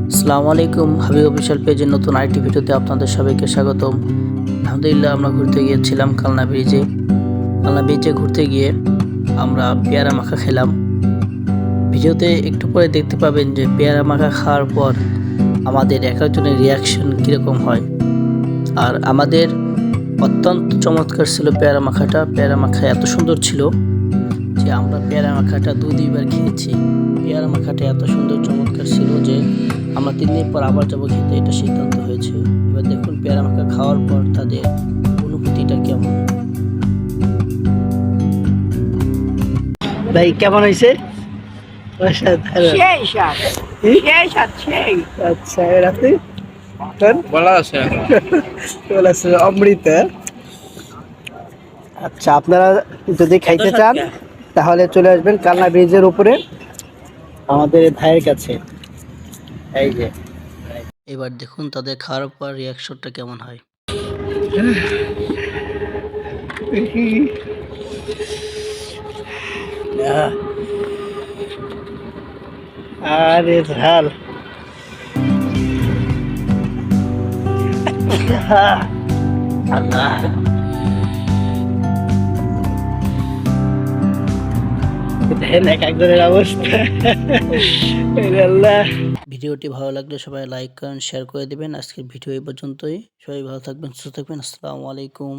আসসালামু আলাইকুম, হাবিব অফিসিয়াল পেজের নতুন আরেকটি ভিডিওতে আপনাদের সবাইকে স্বাগতম। আলহামদুলিল্লাহ, আমরা ঘুরতে গিয়েছিলাম কালনা ব্রিজে। কালনা ব্রিজে ঘুরতে গিয়ে আমরা পেয়ারা মাখা খেলাম। ভিডিওতে একটু পরে দেখতে পাবেন যে পেয়ারা মাখা খাওয়ার পর আমাদের এক একজনের রিয়াকশন কীরকম হয়। আর আমাদের অত্যন্ত চমৎকার ছিল পেয়ারা মাখাটা। পেয়ারা মাখা এত সুন্দর ছিল যে আমরা পেয়ারা মাখাটা দুইবার খেয়েছি। পেয়ারা মাখাটা এত সুন্দর চমৎকার ছিল যে আমরা 3 দিন পর আবার যাবো খেতে, এটা সিদ্ধান্ত হয়েছে। এবার দেখুন পেয়ারা মাখা খাওয়ার পর তাদের অনুভূতিটা কেমন। ভাই কেমন হয়েছে? আচ্ছা, রাতে অমৃত। আচ্ছা, আপনারা যদি খাইতে চান তাহলে চলে আসবেন কালনা ব্রিজের উপরে আমাদের ভাইয়ের কাছে। এই যে এবার দেখুন তাদের খাওয়ার পর রিয়াকশনটা কেমন হয়। আরে ঝাল, আল্লাহ। একজনের অবস্থা। ভিডিওটি ভালো লাগলে সবাই লাইক করেন, শেয়ার করে দিবেন। আজকের ভিডিও এই পর্যন্তই। সবাই ভালো থাকবেন, সুস্থ থাকবেন। আসসালামু আলাইকুম।